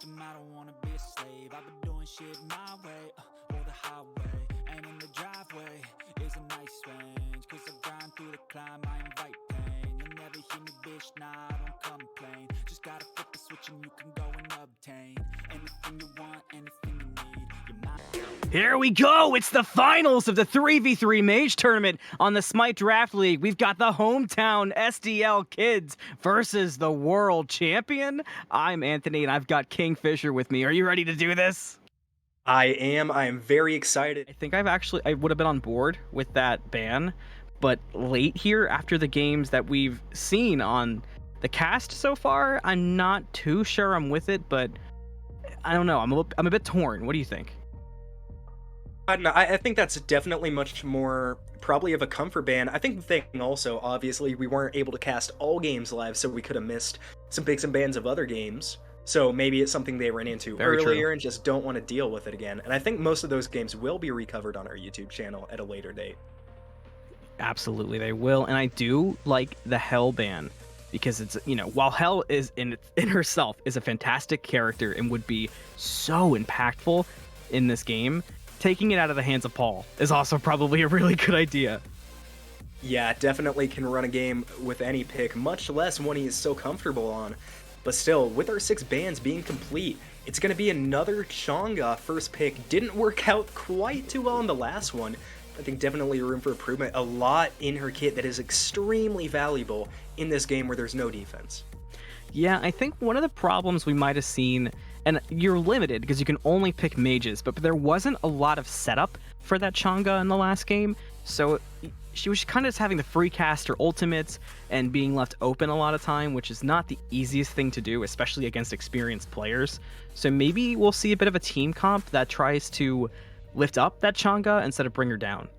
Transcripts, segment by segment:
system, I don't wanna be a slave. I've been doing shit my way, or the highway. And in the driveway is a nice range, cause I grind through the climb, I invite pain. You'll never hear me, bitch, nah, I don't complain. Just gotta flip the switch and you can go and obtain anything you want, anything you need. Here we go! It's the finals of the 3v3 Mage tournament on the Smite Draft League. We've got the hometown SDL kids versus the world champion. I'm Anthony, and I've got KingFsher with me. Are you ready to do this? I am very excited. I think I would have been on board with that ban, but late here, after the games that we've seen on the cast so far, I'm not too sure I'm with it, but I don't know. I'm a bit torn. What do you think? I don't know, I think that's definitely much more probably of a comfort ban. I think the thing also, obviously, we weren't able to cast all games live, so we could have missed some picks and bans of other games. So maybe it's something they ran into earlier and just don't want to deal with it again. And I think most of those games will be recovered on our YouTube channel at a later date. Absolutely, they will. And I do like the Hell ban because it's, you know, while Hell is in herself is a fantastic character and would be so impactful in this game, taking it out of the hands of Paul is also probably a really good idea. Yeah, definitely can run a game with any pick, much less one he is so comfortable on. But still, with our 6 bans being complete, it's going to be another Chang'e first pick. Didn't work out quite too well in the last one. I think definitely room for improvement. A lot in her kit that is extremely valuable in this game where there's no defense. Yeah, I think one of the problems we might have seen, and you're limited because you can only pick mages, but there wasn't a lot of setup for that Chang'e in the last game, so she was kind of just having the free cast her ultimates and being left open a lot of time, which is not the easiest thing to do, especially against experienced players. So maybe we'll see a bit of a team comp that tries to lift up that Chang'e instead of bring her down.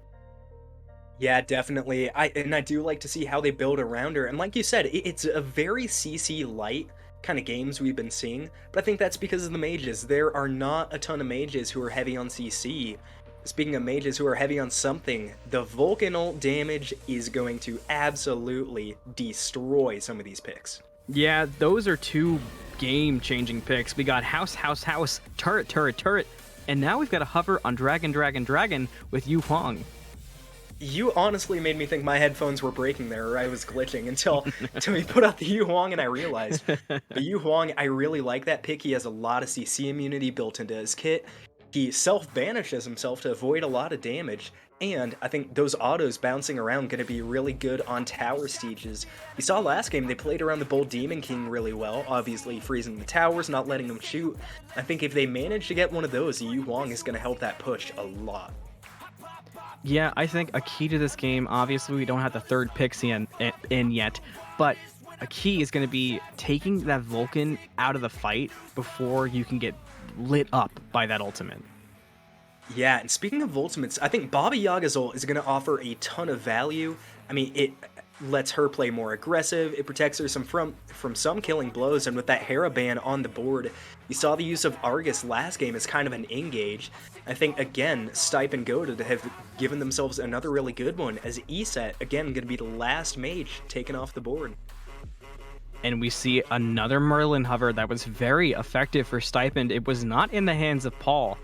Yeah, definitely. I do like to see how they build around her. And like you said, it's a very CC light kind of games we've been seeing, but I think that's because of the mages. There are not a ton of mages who are heavy on CC. Speaking of mages who are heavy on something, the Vulcan ult damage is going to absolutely destroy some of these picks. Yeah, those are 2 game-changing picks. We got house, turret, and now we've got a hover on dragon with Huang. You honestly made me think my headphones were breaking there, or I was glitching until we put out the Huang and I realized. The Huang, I really like that pick. He has a lot of CC immunity built into his kit. He self-banishes himself to avoid a lot of damage, and I think those autos bouncing around going to be really good on tower sieges. We saw last game they played around the Bold Demon King really well, obviously freezing the towers, not letting them shoot. I think if they manage to get one of those, Yu Huang is going to help that push a lot. Yeah, I think a key to this game, obviously we don't have the 3rd picks in yet, but a key is going to be taking that Vulcan out of the fight before you can get lit up by that ultimate. Yeah, and speaking of ultimates, I think Baba Yaga's ult is going to offer a ton of value. I mean, it lets her play more aggressive, it protects her from some killing blows, and with that Hera ban on the board, we saw the use of Argus last game as kind of an engage. I think, again, Stipend Goaded have given themselves another really good one, as Eset, again, going to be the last mage taken off the board. And we see another Merlin hover that was very effective for Stipend. It was not in the hands of Paul.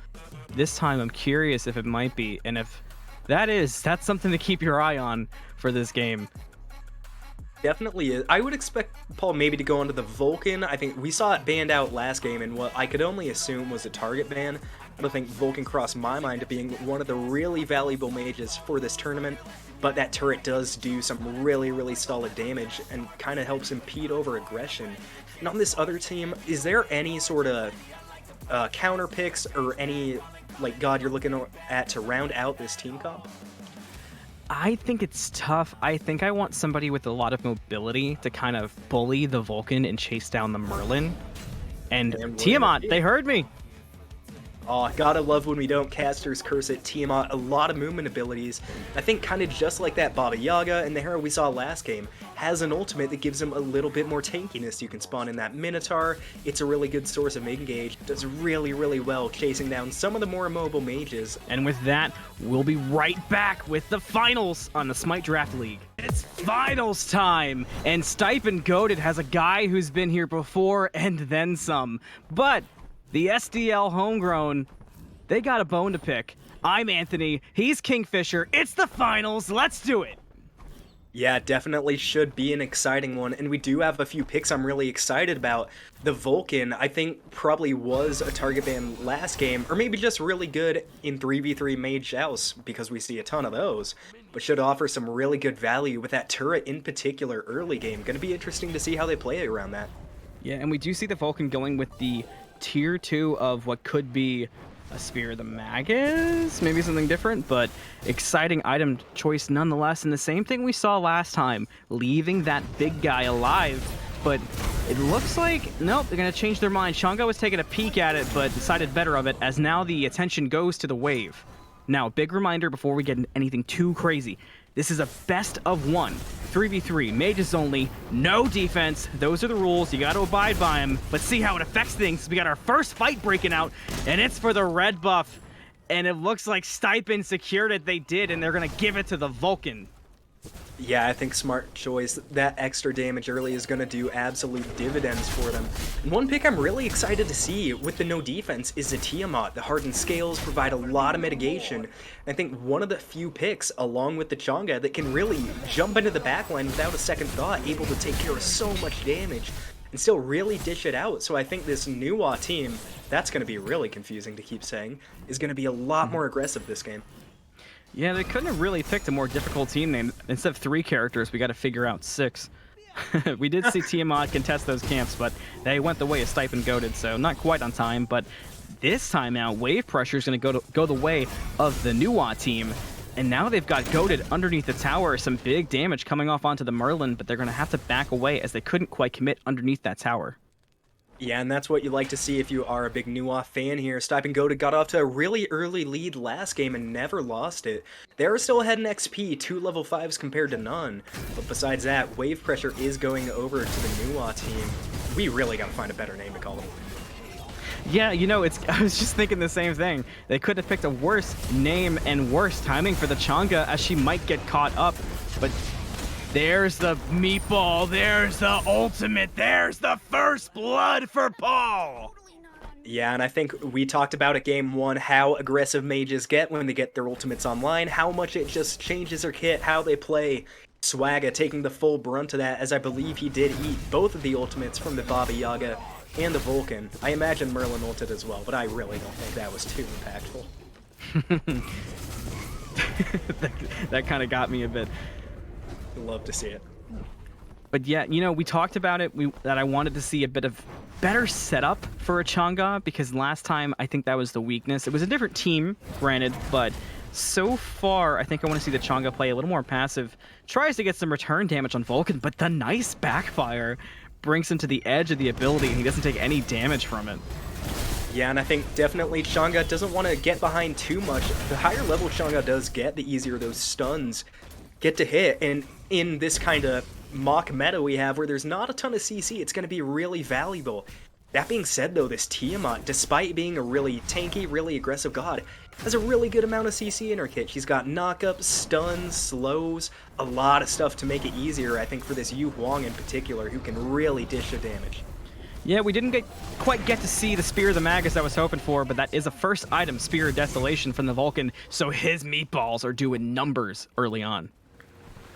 This time I'm curious if it might be, and if that is, that's something to keep your eye on for this game. Definitely is. I would expect Paul maybe to go onto the Vulcan. I think we saw it banned out last game, and what I could only assume was a target ban. I don't think Vulcan crossed my mind to being one of the really valuable mages for this tournament, but that turret does do some really solid damage and kind of helps impede over aggression. And on this other team, is there any sort of counter picks or any like god you're looking at to round out this team comp? I think it's tough. I think I want somebody with a lot of mobility to kind of bully the Vulcan and chase down the Merlin. And Tiamat, they heard me. Oh, gotta love when we don't Caster's Curse at Tiamat. A lot of movement abilities. I think kind of just like that Baba Yaga and the Hera we saw last game has an ultimate that gives him a little bit more tankiness. You can spawn in that Minotaur. It's a really good source of engage. Does really well chasing down some of the more immobile mages. And with that, we'll be right back with the finals on the Smite Draft League. It's finals time, and Stipend Goaded has a guy who's been here before and then some. But the SDL homegrown, they got a bone to pick. I'm Anthony, he's KingFsher, it's the finals, let's do it! Yeah, definitely should be an exciting one, and we do have a few picks I'm really excited about. The Vulcan, I think, probably was a target ban last game, or maybe just really good in 3v3 Mage Joust, because we see a ton of those, but should offer some really good value with that turret in particular early game. Gonna be interesting to see how they play around that. Yeah, and we do see the Vulcan going with the tier 2 of what could be a Spear of the Magus, maybe something different, but exciting item choice nonetheless. And the same thing we saw last time, leaving that big guy alive. But it looks like, nope, they're going to change their mind. Chang'e was taking a peek at it, but decided better of it, as now the attention goes to the wave. Now, big reminder before we get into anything too crazy. This is a best of 1, 3v3, mages only, no defense. Those are the rules, you got to abide by them. Let's see how it affects things. We got our first fight breaking out, and it's for the red buff. And it looks like Stipend secured it, they did, and they're going to give it to the Vulcan. Yeah, I think smart choice. That extra damage early is going to do absolute dividends for them. And one pick I'm really excited to see with the no defense is the Tiamat. The hardened scales provide a lot of mitigation. I think one of the few picks, along with the Chang'e, that can really jump into the backline without a second thought, able to take care of so much damage and still really dish it out. So I think this Nuwa team, that's going to be really confusing to keep saying, is going to be a lot more aggressive this game. Yeah, they couldn't have really picked a more difficult team name. Instead of 3 characters, we got to figure out 6. We did see Tiamat contest those camps, but they went the way of Stipend goaded, so not quite on time. But this time out, wave pressure is going to go the way of the Nuwa team. And now they've got goaded underneath the tower. Some big damage coming off onto the Merlin, but they're going to have to back away as they couldn't quite commit underneath that tower. Yeah, and that's what you like to see if you are a big Nuwa fan here. Stipend Goated got off to a really early lead last game and never lost it. They're still ahead in XP, 2 level 5s compared to none. But besides that, wave pressure is going over to the Nuwa team. We really gotta find a better name to call them. Yeah, you know, I was just thinking the same thing. They could have picked a worse name and worse timing for the Chang'e, as she might get caught up. But there's the meatball, there's the ultimate, there's the first blood for Paul! Yeah, and I think we talked about at Game 1 how aggressive mages get when they get their ultimates online, how much it just changes their kit, how they play. Swagga taking the full brunt of that, as I believe he did eat both of the ultimates from the Baba Yaga and the Vulcan. I imagine Merlin ulted as well, but I really don't think that was too impactful. that kind of got me a bit. Love to see it. But yeah, you know, we talked about it, that I wanted to see a bit of better setup for a Chang'e, because last time I think that was the weakness. It was a different team, granted, but so far I think I want to see the Chang'e play a little more passive. Tries to get some return damage on Vulcan, but the nice backfire brings him to the edge of the ability, and he doesn't take any damage from it. Yeah, and I think definitely Chang'e doesn't want to get behind too much. The higher level Chang'e does get, the easier those stuns get to hit, and in this kind of mock meta we have where there's not a ton of CC, it's going to be really valuable. That being said though, this Tiamat, despite being a really tanky, really aggressive god, has a really good amount of CC in her kit. She's got knockups, stuns, slows, a lot of stuff to make it easier, I think, for this Huang in particular, who can really dish the damage. Yeah, we didn't quite get to see the Spear of the Magus I was hoping for, but that is a first item, Spear of Desolation from the Vulcan, so his meatballs are doing numbers early on.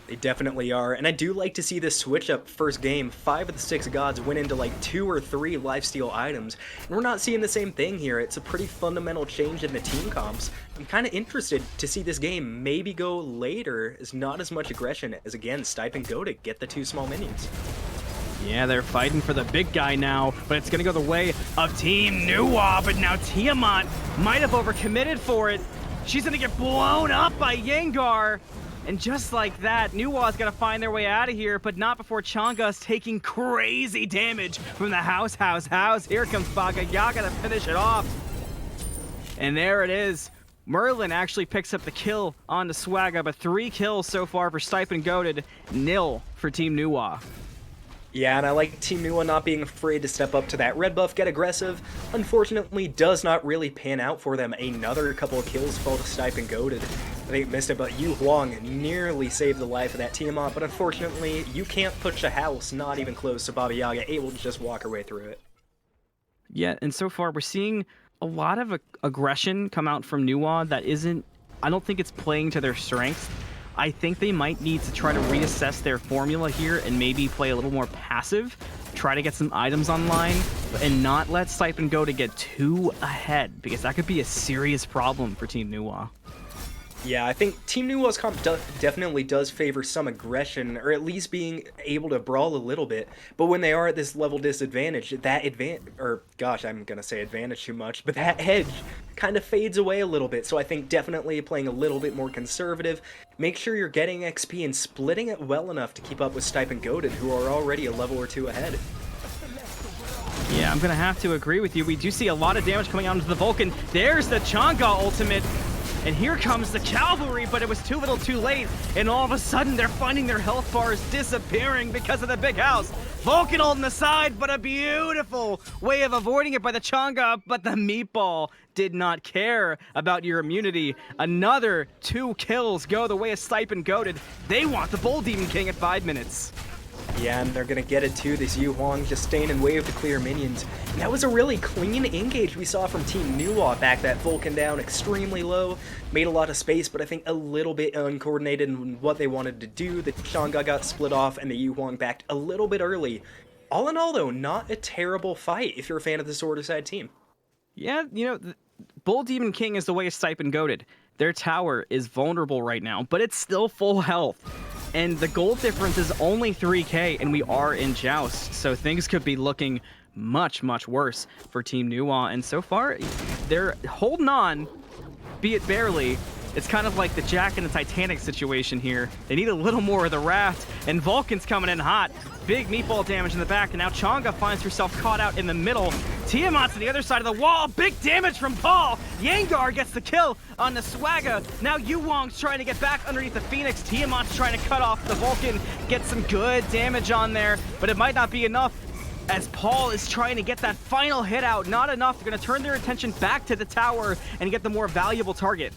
They definitely are, and I do like to see this switch up first game. 5 of the 6 gods went into like 2 or 3 lifesteal items, and we're not seeing the same thing here. It's a pretty fundamental change in the team comps. I'm kind of interested to see this game maybe go later, as not as much aggression as, again, Stipend go to get the 2 small minions. Yeah, they're fighting for the big guy now, but it's going to go the way of Team Nuwa, but now Tiamat might have overcommitted for it. She's going to get blown up by Yengar. And just like that, Nuwa's gonna find their way out of here, but not before Chang'e's taking crazy damage from the house. Here comes Baba Yaga to finish it off. And there it is. Merlin actually picks up the kill on the Swagga, but 3 kills so far for Stipend Goated, 0 for Team Nuwa. Yeah, and I like Team Nuwa not being afraid to step up to that red buff, get aggressive. Unfortunately, does not really pan out for them. Another couple of kills fall to Stipend Goated. I think missed it, but Huang nearly saved the life of that Tiamat, but unfortunately, you can't push a house, not even close to Baba Yaga, able to just walk her way through it. Yeah, and so far we're seeing a lot of aggression come out from Nuwa that isn't, I don't think it's playing to their strengths. I think they might need to try to reassess their formula here and maybe play a little more passive, try to get some items online, and not let Stipend go to get too ahead, because that could be a serious problem for Team Nuwa. Yeah, I think Team Nuwa's comp definitely does favor some aggression, or at least being able to brawl a little bit. But when they are at this level disadvantage, that I'm gonna say advantage too much, but that edge kind of fades away a little bit. So I think definitely playing a little bit more conservative. Make sure you're getting XP and splitting it well enough to keep up with Stipend Goaded, who are already a level or two ahead. Yeah, I'm gonna have to agree with you. We do see a lot of damage coming out into the Vulcan. There's the Chang'e ultimate. And here comes the cavalry, but it was too little too late. And all of a sudden, they're finding their health bars disappearing because of the big house. Vulcan holding the side, but a beautiful way of avoiding it by the Chang'e. But the meatball did not care about your immunity. Another 2 kills go the way of Stipend Goaded. They want the Bull Demon King at 5 minutes. Yeah, and they're gonna get it too. This Huang just staying in wave to clear minions. And that was a really clean engage we saw from Team Nuwa. Back that Vulcan down extremely low, made a lot of space, but I think a little bit uncoordinated in what they wanted to do. The Chang'e got split off, and the Huang backed a little bit early. All in all, though, not a terrible fight if you're a fan of the Sword Side team. Yeah, you know, Bull Demon King is the way of Stipend Goaded. Their tower is vulnerable right now, but it's still full health. And the gold difference is only 3k, and we are in Joust, so things could be looking much, much worse for Team Nuwa. And so far, they're holding on, be it barely. It's kind of like the Jack and the Titanic situation here. They need a little more of the raft, and Vulcan's coming in hot. Big meatball damage in the back, and now Chang'e finds herself caught out in the middle. Tiamat's on the other side of the wall. Big damage from Paul. Yengar gets the kill on the Swagga. Now Huang's trying to get back underneath the Phoenix. Tiamat's trying to cut off the Vulcan, get some good damage on there, but it might not be enough, as Paul is trying to get that final hit out. Not enough. They're going to turn their attention back to the tower and get the more valuable target.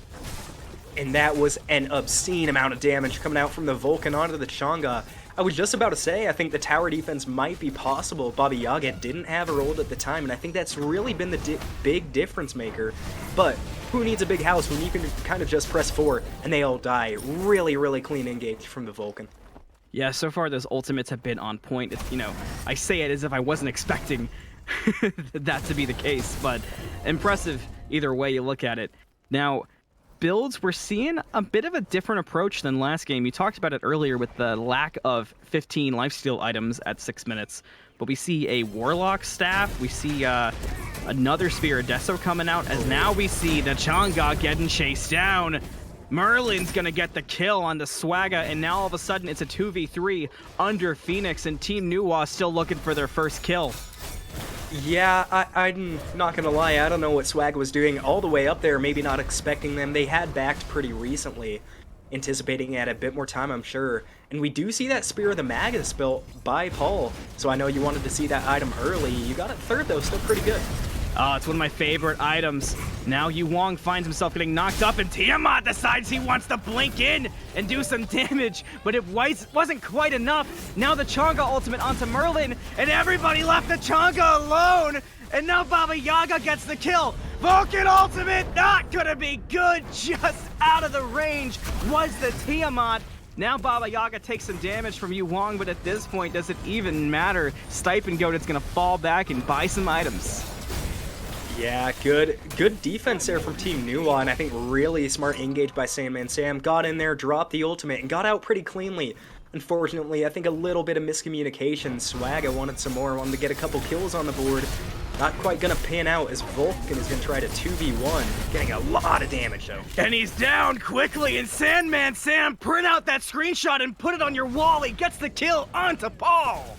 And that was an obscene amount of damage coming out from the Vulcan onto the Chang'e. I was just about to say, I think the tower defense might be possible. Baba Yaga didn't have her ult at the time, and I think that's really been the big difference maker. But who needs a big house when you can kind of just press 4 and they all die? Really, really clean engage from the Vulcan. Yeah, so far those ultimates have been on point. It's, you know, I say it as if I wasn't expecting that to be the case, but impressive either way you look at it. Now, builds, we're seeing a bit of a different approach than last game. You talked about it earlier with the lack of 15 lifesteal items at 6 minutes, but we see a Warlock staff, we see another Spear of Deso coming out, as now we see the Chang'e getting chased down. Merlin's gonna get the kill on the Swagga, and now all of a sudden it's a 2v3 under Phoenix, and Team Nuwa still looking for their first kill. Yeah, I'm not gonna lie, I don't know what Swagga was doing all the way up there, maybe not expecting them. They had backed pretty recently, anticipating it a bit more time, I'm sure. And we do see that Spear of the Magus built by Paul, so I know you wanted to see that item early. You got it third though, still pretty good. Oh, it's one of my favorite items. Now Huang finds himself getting knocked up, and Tiamat decides he wants to blink in and do some damage, but it wasn't quite enough. Now the Chang'e ultimate onto Merlin, and everybody left the Chang'e alone, and now Baba Yaga gets the kill. Vulcan ultimate, not gonna be good, just out of the range was the Tiamat. Now Baba Yaga takes some damage from Huang, but at this point, does it even matter? Stipend Goaded's gonna fall back and buy some items. Yeah, good defense there from Team Nuwa, and I think really smart engage by SandmanSam. Got in there, dropped the ultimate, and got out pretty cleanly. Unfortunately, I think a little bit of miscommunication. Swagga wanted some more, wanted to get a couple kills on the board. Not quite gonna pan out, as Vulcan is gonna try to 2v1, getting a lot of damage though. And he's down quickly, and SandmanSam, print out that screenshot and put it on your wall. He gets the kill onto Paul.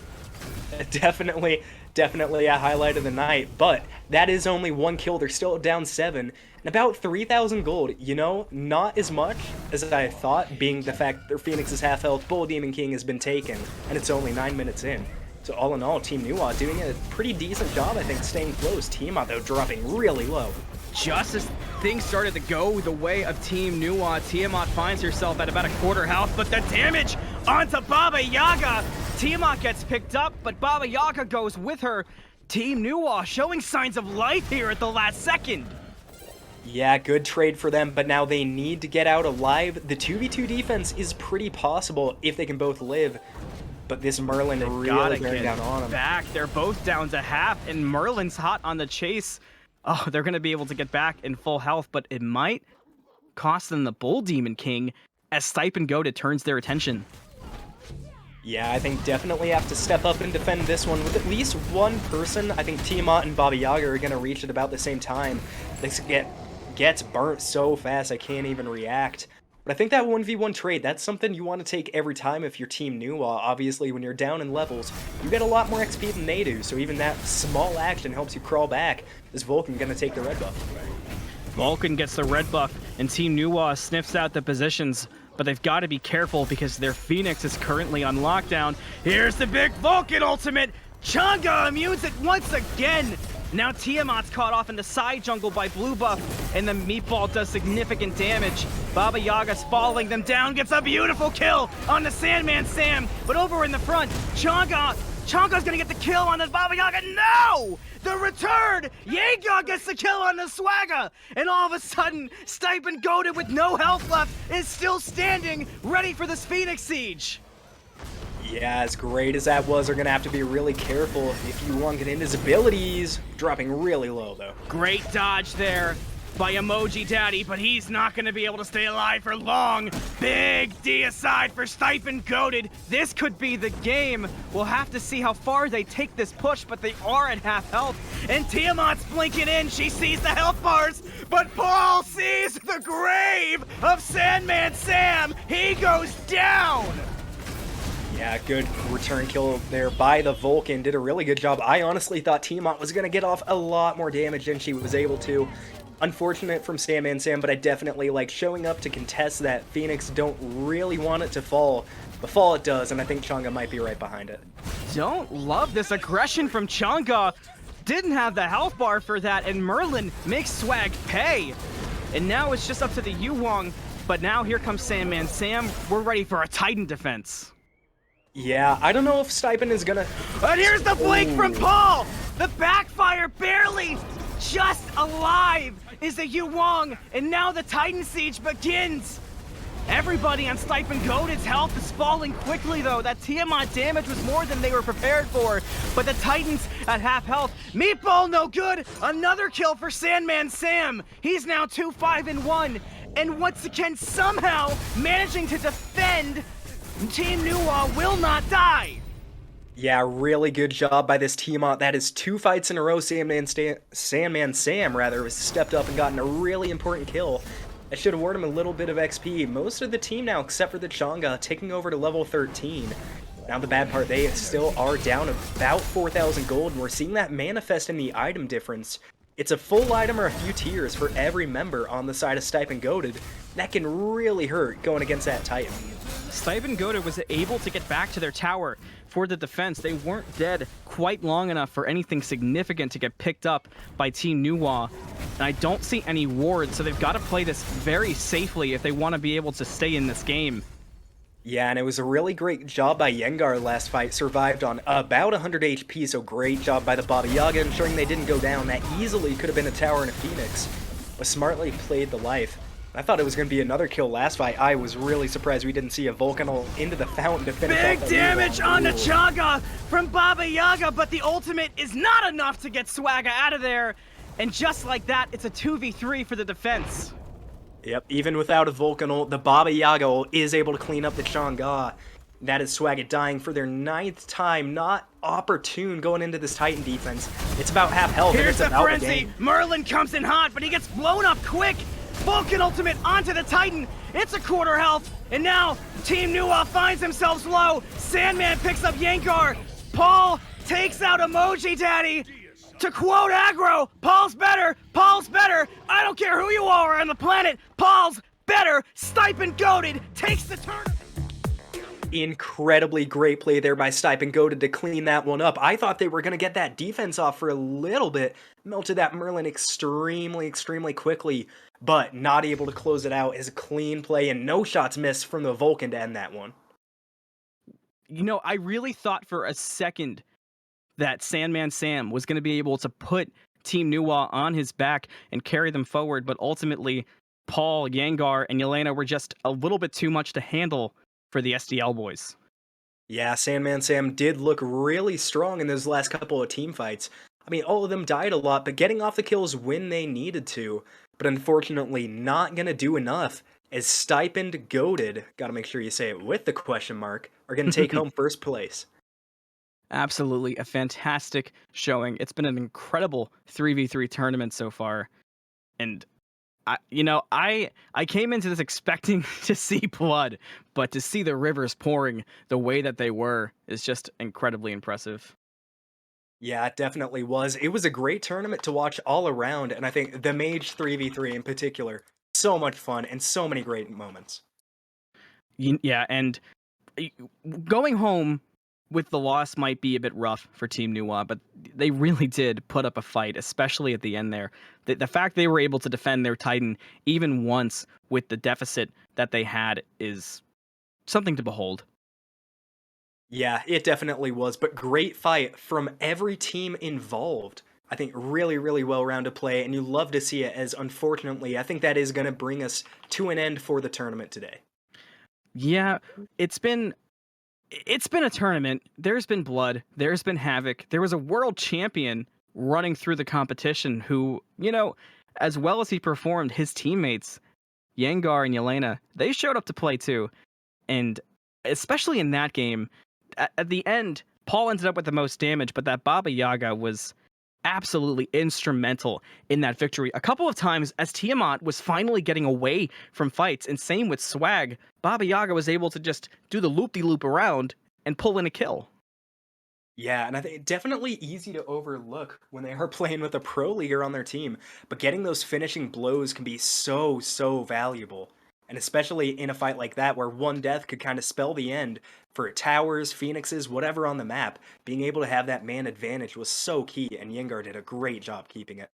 Definitely a highlight of the night, but that is only 1 kill. They're still down 7 and about 3,000 gold. You know, not as much as I thought, being the fact that their Phoenix is half health, Bull Demon King has been taken, and it's only 9 minutes in. So all in all, Team Nuwa doing a pretty decent job, I think, staying close. Tiamat, though, dropping really low. Just as things started to go the way of Team Nuwa, Tiamat finds herself at about a quarter health, but the damage onto Baba Yaga. Tiamat gets picked up, but Baba Yaga goes with her. Team Nuwa showing signs of life here at the last second. Yeah, good trade for them, but now they need to get out alive. The 2v2 defense is pretty possible if they can both live, but this Merlin really bearing down on them. Back, they're both down to half, and Merlin's hot on the chase. Oh, they're going to be able to get back in full health, but it might cost them the Bull Demon King as Stipend Goated turns their attention. Yeah, I think definitely have to step up and defend this one with at least one person. I think Tiamat and Baba Yaga are going to reach at about the same time. This gets burnt so fast I can't even react. But I think that 1v1 trade, that's something you want to take every time if you're Team Nuwa. Obviously, when you're down in levels, you get a lot more XP than they do, so even that small action helps you crawl back. Is Vulcan going to take the red buff? Vulcan gets the red buff, and Team Nuwa sniffs out the positions, but they've got to be careful because their Phoenix is currently on lockdown. Here's the big Vulcan ultimate! Chang'e immunes it once again! Now Tiamat's caught off in the side jungle by blue buff, and the meatball does significant damage. Baba Yaga's falling them down, gets a beautiful kill on the SandmanSam, but over in the front, Chang'e's gonna get the kill on the Baba Yaga. No! The return! Yengar gets the kill on the Swagga! And all of a sudden, Stipend Goated with no health left is still standing, ready for this Phoenix Siege. Yeah, as great as that was, they're going to have to be really careful if you want to get into his abilities. Dropping really low, though. Great dodge there by EmojiDaddy, but he's not going to be able to stay alive for long. Big D aside for Stipend Goated. This could be the game. We'll have to see how far they take this push, but they are at half health. And Tiamat's blinking in. She sees the health bars, but Paul sees the grave of SandmanSam. He goes down. Yeah, good return kill there by the Vulcan. Did a really good job. I honestly thought Tiamat was going to get off a lot more damage than she was able to. Unfortunate from SandmanSam, but I definitely like showing up to contest that. Phoenix don't really want it to fall, but fall it does, and I think Chang'e might be right behind it. Don't love this aggression from Chang'e. Didn't have the health bar for that, and Merlin makes Swag pay. And now it's just up to the Huang, but now here comes SandmanSam. We're ready for a Titan defense. Yeah, I don't know if Stipend is gonna... And here's the blink from Paul! The backfire barely just alive is the Huang, and now the Titan Siege begins! Everybody on Stipend Goated's health is falling quickly though. That Tiamat damage was more than they were prepared for, but the Titans at half health. Meatball no good! Another kill for SandmanSam! He's now 2-5-1, and once again somehow managing to defend. Team Nuwa will not die! Yeah, really good job by this Tiamat. That is 2 fights in a row. SandmanSam, rather, has stepped up and gotten a really important kill. I should award him a little bit of XP. Most of the team now, except for the Chang'e, taking over to level 13. Now the bad part, they still are down about 4,000 gold, and we're seeing that manifest in the item difference. It's a full item or a few tiers for every member on the side of Stipend Goated. That can really hurt going against that Titan. Stipend Goated was able to get back to their tower for the defense. They weren't dead quite long enough for anything significant to get picked up by Team Nuwa. And I don't see any wards, so they've got to play this very safely if they want to be able to stay in this game. Yeah, and it was a really great job by Yengar last fight. Survived on about 100 HP, so great job by the Baba Yaga ensuring they didn't go down. That easily could have been a tower and a Phoenix. But smartly played the life. I thought it was going to be another kill last fight. I was really surprised we didn't see a Vulcan into the fountain to finish Big damage on the Chang'e from Baba Yaga, but the ultimate is not enough to get Swagga out of there. And just like that, it's a 2v3 for the defense. Yep, even without a Vulcan ult, the Baba Yaga ult is able to clean up the Chang'e. That is Swagga dying for their 9th time. Not opportune going into this Titan defense. It's about half health. Here's the frenzy. Merlin comes in hot, but he gets blown up quick. Vulcan ultimate onto the Titan. It's a quarter health. And now Team Nuwa finds themselves low. Sandman picks up Yengar. Paul takes out EmojiDaddy. To quote aggro, Paul's better. Paul's better. I don't care who you are on the planet. Paul's better. Stipend Goated takes the turn. Incredibly great play there by Stipend Goated to clean that one up. I thought they were going to get that defense off for a little bit. Melted that Merlin extremely quickly, but not able to close it out. Is a clean play and no shots missed from the Vulcan to end that one. You know, I really thought for a second that SandmanSam was going to be able to put Team Nuwa on his back and carry them forward, but ultimately Paul, Yengar, and Yelena were just a little bit too much to handle for the SDL boys. Yeah, SandmanSam did look really strong in those last couple of team fights. I mean, all of them died a lot, but getting off the kills when they needed to. But unfortunately, not gonna do enough, as Stipend goated, gotta make sure you say it with the question mark, are gonna take home first place. Absolutely a fantastic showing. It's been an incredible 3v3 tournament so far. And I came into this expecting to see blood, but to see the rivers pouring the way that they were is just incredibly impressive. Yeah, it definitely was. It was a great tournament to watch all around, and I think the Mage 3v3 in particular, so much fun and so many great moments. Yeah, and going home with the loss might be a bit rough for Team Nuwa, but they really did put up a fight, especially at the end there. The fact they were able to defend their Titan even once with the deficit that they had is something to behold. Yeah, it definitely was, but great fight from every team involved. I think really, really well-rounded play, and you love to see it, as unfortunately, I think that is going to bring us to an end for the tournament today. Yeah, it's been a tournament. There's been blood. There's been havoc. There was a world champion running through the competition who, as well as he performed, his teammates, Yengar and Yelena, they showed up to play too. And especially in that game, at the end, Paul ended up with the most damage, but that Baba Yaga was absolutely instrumental in that victory. A couple of times as Tiamat was finally getting away from fights, and same with Swag, Baba Yaga was able to just do the loop-de-loop around and pull in a kill. Yeah, and I think definitely easy to overlook when they are playing with a pro leaguer on their team, but getting those finishing blows can be so, so valuable. And especially in a fight like that where one death could kind of spell the end for towers, phoenixes, whatever on the map, being able to have that man advantage was so key, and Yengar did a great job keeping it.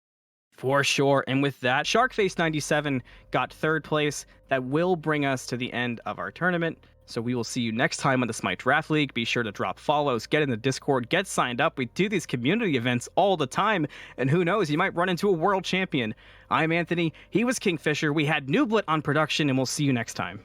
For sure. And with that, Sharkface97 got third place. That will bring us to the end of our tournament. So we will see you next time on the Smite Draft League. Be sure to drop follows, get in the Discord, get signed up. We do these community events all the time. And who knows, you might run into a world champion. I'm Anthony. He was KingFsher. We had Nooblet on production, and we'll see you next time.